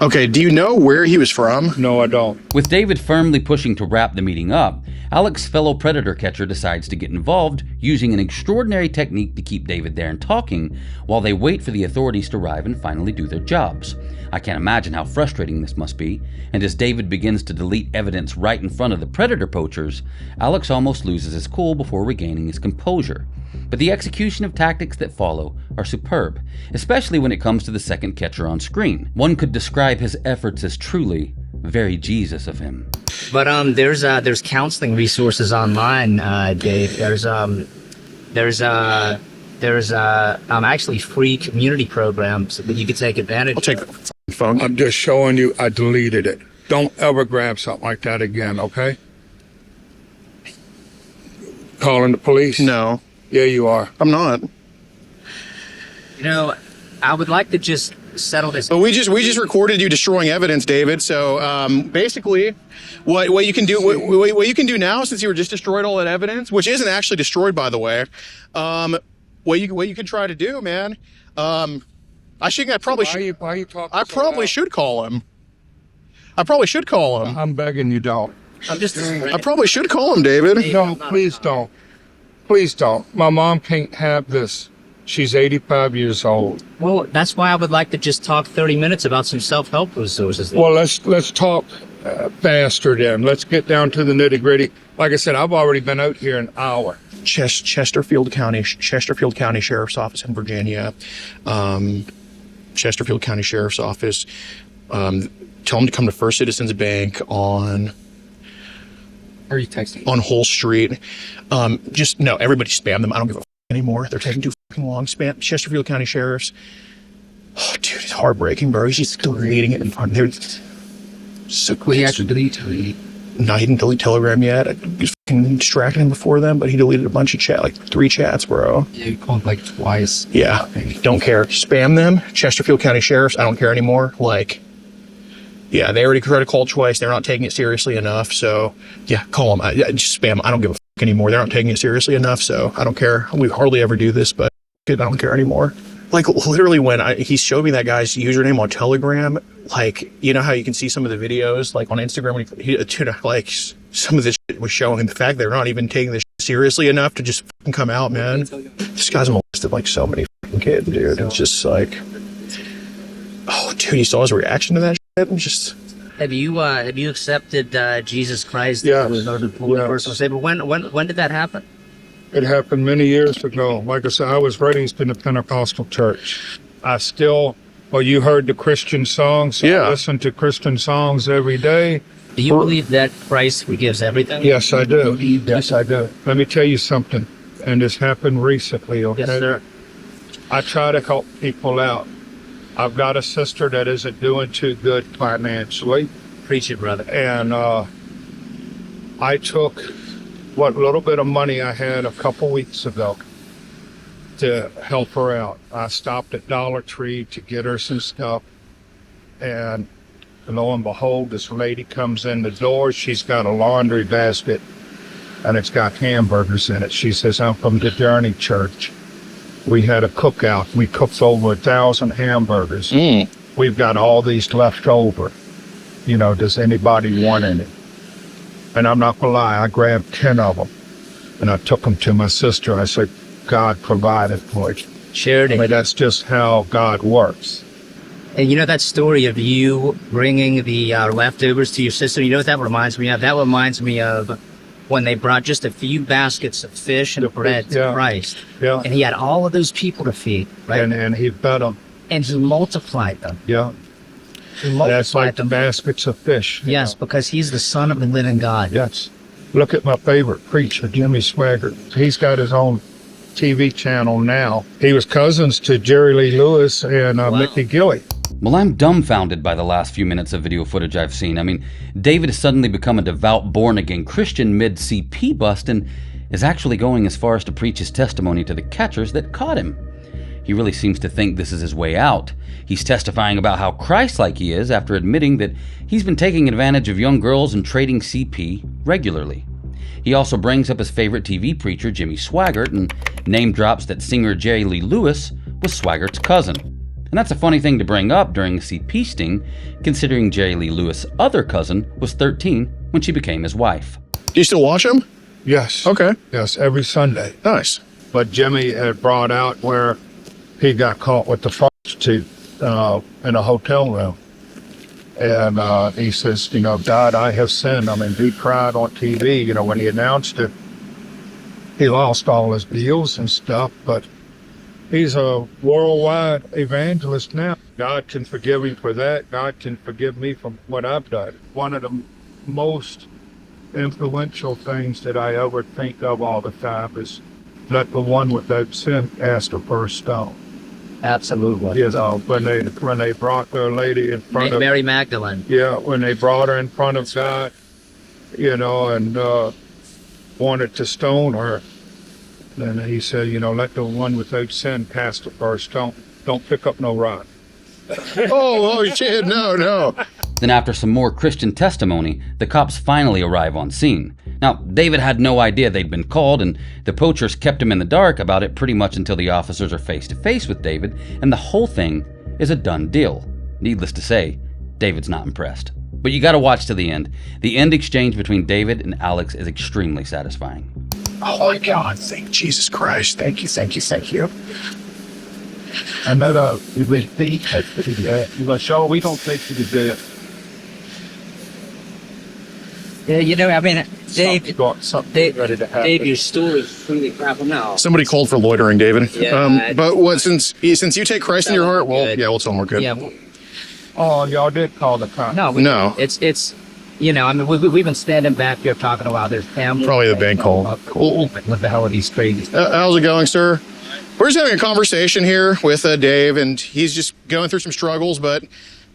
Okay, do you know where he was from? No, I don't. With David firmly pushing to wrap the meeting up, Alex's fellow predator catcher decides to get involved, using an extraordinary technique to keep David there and talking while they wait for the authorities to arrive and finally do their jobs. I can't imagine how frustrating this must be, and as David begins to delete evidence right in front of the predator poachers, Alex almost loses his cool before regaining his composure. But the execution of tactics that follow are superb, especially when it comes to the second catcher on screen. One could describe his efforts as truly very Jesus of him. But there's counseling resources online, Dave. There's actually free community programs that you could take advantage I'll take of. the phone. I'm just showing you I deleted it. Don't ever grab something like that again, okay? Calling the police? No, Yeah, you are. I'm not. You know, I would like to just settle this. But we just recorded you destroying evidence, David. So basically, what you can do what you can do now, since you were just destroyed all that evidence, which isn't actually destroyed, by the way, what you can try to do, man. I probably should. Why are you talking? I probably should call him. I probably should call him. I'm begging you, don't. I probably should call him, David. No, please don't. Please don't. My mom can't have this. She's 85 years old. Well, that's why I would like to just talk 30 minutes about some self-help resources. Well, let's talk faster then. Let's get down to the nitty-gritty. Like I said, I've already been out here an hour. Chesterfield County Sheriff's Office in Virginia. Chesterfield County Sheriff's Office. Tell them to come to First Citizens Bank on. Are you texting? On Whole Street. Everybody spam them. I don't give a anymore. They're taking too fucking long. Spam Chesterfield County Sheriff's. Oh, dude, it's heartbreaking, bro. He's just deleting it in front. They're so quick. He actually deleted it. No, he didn't delete Telegram yet. I was fucking distracting him before then, but he deleted a bunch of chat, like 3 chats, bro. Yeah, you called like twice. Yeah, don't care. Spam them. Chesterfield County Sheriff's. I don't care anymore. Yeah, they already tried to call twice. They're not taking it seriously enough. So, yeah, call them. Just spam. I don't give a fuck anymore. They're not taking it seriously enough. So, I don't care. We hardly ever do this, but I don't care anymore. Literally, when he showed me that guy's username on Telegram, you know how you can see some of the videos, on Instagram, when some of this shit was showing the fact they're not even taking this shit seriously enough to just fucking come out, man. This guy's molested so many fucking kids, dude. It's just oh, dude, you saw his reaction to that shit? Just. Have you accepted Jesus Christ? Yeah. As the personal savior? When did that happen? It happened many years ago. Like I said, I was raised in a Pentecostal church. You heard the Christian songs. Yeah. I listen to Christian songs every day. Do you believe that Christ forgives everything? Yes, I do. Yes, I do. Let me tell you something, and this happened recently, okay? Yes, sir. I try to help people out. I've got a sister that isn't doing too good financially. Preach it, brother. And I took what little bit of money I had a couple weeks ago to help her out. I stopped at Dollar Tree to get her some stuff. And lo and behold, this lady comes in the door. She's got a laundry basket and it's got hamburgers in it. She says, I'm from the Journey Church. We had a cookout. We cooked over 1,000 hamburgers. We've got all these left over. Does anybody want any? And I'm not gonna lie, I grabbed 10 of them and I took them to my sister. I said, God provided for it. Charity. That's just how God works. And that story of you bringing the leftovers to your sister, you know what that reminds me of? That reminds me of when they brought just a few baskets of fish and bread to Christ. Yeah. And he had all of those people to feed, right? And he fed them. And he multiplied them. Yeah. That's like the baskets of fish. Yes, because he's the Son of the living God. Yes. Look at my favorite preacher, Jimmy Swaggart. He's got his own TV channel now. He was cousins to Jerry Lee Lewis and Mickey Gilley. Well, I'm dumbfounded by the last few minutes of video footage I've seen. I mean, David has suddenly become a devout, born-again Christian mid-CP bust and is actually going as far as to preach his testimony to the catchers that caught him. He really seems to think this is his way out. He's testifying about how Christ-like he is after admitting that he's been taking advantage of young girls and trading CP regularly. He also brings up his favorite TV preacher, Jimmy Swaggart, and name drops that singer Jerry Lee Lewis was Swaggart's cousin. And that's a funny thing to bring up during a CP sting, considering Jerry Lee Lewis' other cousin was 13 when she became his wife. Do you still watch him? Yes. Okay. Yes, every Sunday. Nice. But Jimmy had brought out where he got caught with the prostitute in a hotel room. And he says, God, I have sinned. I mean, he cried on TV, when he announced it. He lost all his deals and stuff, but he's a worldwide evangelist now. God can forgive him for that. God can forgive me for what I've done. One of the most influential things that I ever think of all the time is let the one without sin cast the first stone. Absolutely. When they brought their lady in front of Mary Magdalene. Yeah, when they brought her in front of God, and wanted to stone her, then he said, let the one without sin cast the first stone. Don't pick up no rock. Oh shit, no. Then after some more Christian testimony, the cops finally arrive on scene. Now, David had no idea they'd been called, and the poachers kept him in the dark about it pretty much until the officers are face to face with David, and the whole thing is a done deal. Needless to say, David's not impressed. But you gotta watch to the end. The end exchange between David and Alex is extremely satisfying. Oh my God, thank Jesus Christ. Thank you. And that, we don't think you did it. Yeah, you know, I mean, Dave, Got something ready to happen. Dave, your story's really crap now. Somebody called for loitering, David. Yeah, but what, since you take Christ in your heart, well, good. yeah, we'll tell them we're good. Yeah, Oh, y'all did call the cops. No. It's, you know, I mean, we've been standing back here talking about this family. Probably the bank call. What the hell are these crazy? How's it going, sir? We're just having a conversation here with Dave, and he's just going through some struggles, but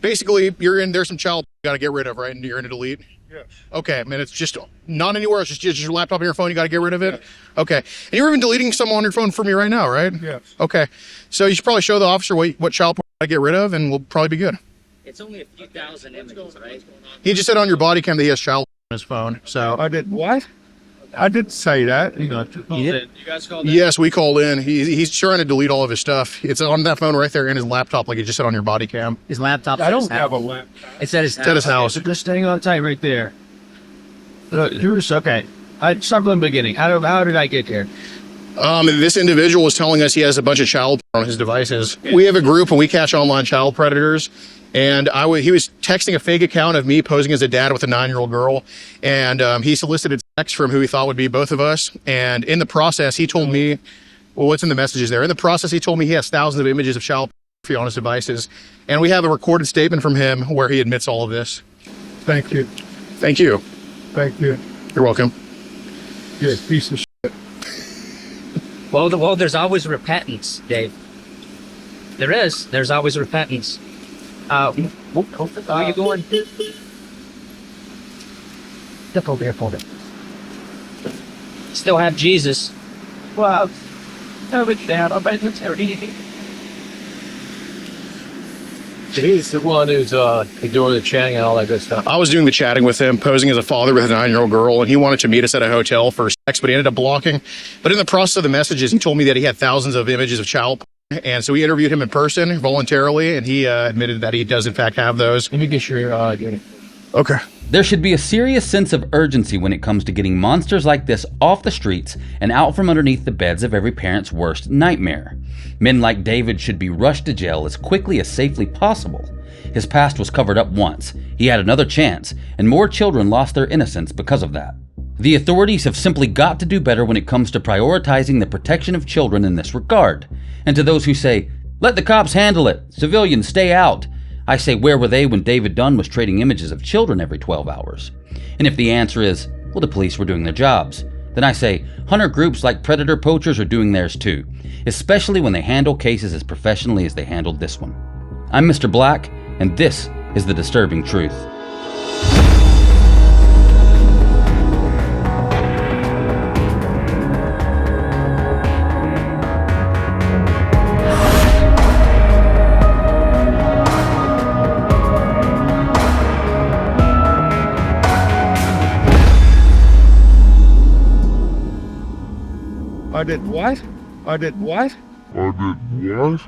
basically, there's some child you got to get rid of, right? And you're in a delete? Yes. Okay, I mean, it's just not anywhere. It's just your laptop and your phone. You got to get rid of it? Yes. Okay. And you're even deleting some on your phone for me right now, right? Yes. Okay. So you should probably show the officer what child porn you got to get rid of, and we'll probably be good. It's only a few thousand images, right? He just said on your body cam that he has child porn on his phone, so... I did what? I didn't say that. You guys called in? Yes, we called in. He's trying to delete all of his stuff. It's on that phone right there in his laptop, like he just said on your body cam. His laptop. I don't have a laptop. It's at his It's at his house. Just staying on tight right there. Here's okay. I start from the beginning. How did I get here? This individual was telling us he has a bunch of child porn on his devices. We have a group and we catch online child predators. And he was texting a fake account of me posing as a dad with a 9-year-old girl. And he solicited sex from who he thought would be both of us. And in the process, he told me, well, what's in the messages there? In the process, he told me he has thousands of images of child pornography on his devices. And we have a recorded statement from him where he admits all of this. Thank you. Thank you. Thank you. You're welcome. Yeah, piece of shit. Well, there's always repentance, Dave. There's always repentance. Where are you going? Step over here for it. Still have Jesus. Well, no, it's down. I'm about to tell you. He's the one who's doing the chatting and all that good stuff. I was doing the chatting with him, posing as a father with a 9-year-old girl, and he wanted to meet us at a hotel for sex, but he ended up blocking. But in the process of the messages, he told me that he had thousands of images of child porn. And so we interviewed him in person voluntarily, and he admitted that he does, in fact, have those. Let me get your unit. Okay. There should be a serious sense of urgency when it comes to getting monsters like this off the streets and out from underneath the beds of every parent's worst nightmare. Men like David should be rushed to jail as quickly as safely possible. His past was covered up once, he had another chance, and more children lost their innocence because of that. The authorities have simply got to do better when it comes to prioritizing the protection of children in this regard. And to those who say, let the cops handle it, civilians stay out, I say, where were they when David Dunn was trading images of children every 12 hours? And if the answer is, well, the police were doing their jobs, then I say, hunter groups like Predator Poachers are doing theirs too, especially when they handle cases as professionally as they handled this one. I'm Mr. Black, and this is The Disturbing Truth. I did what? I did what? I did what?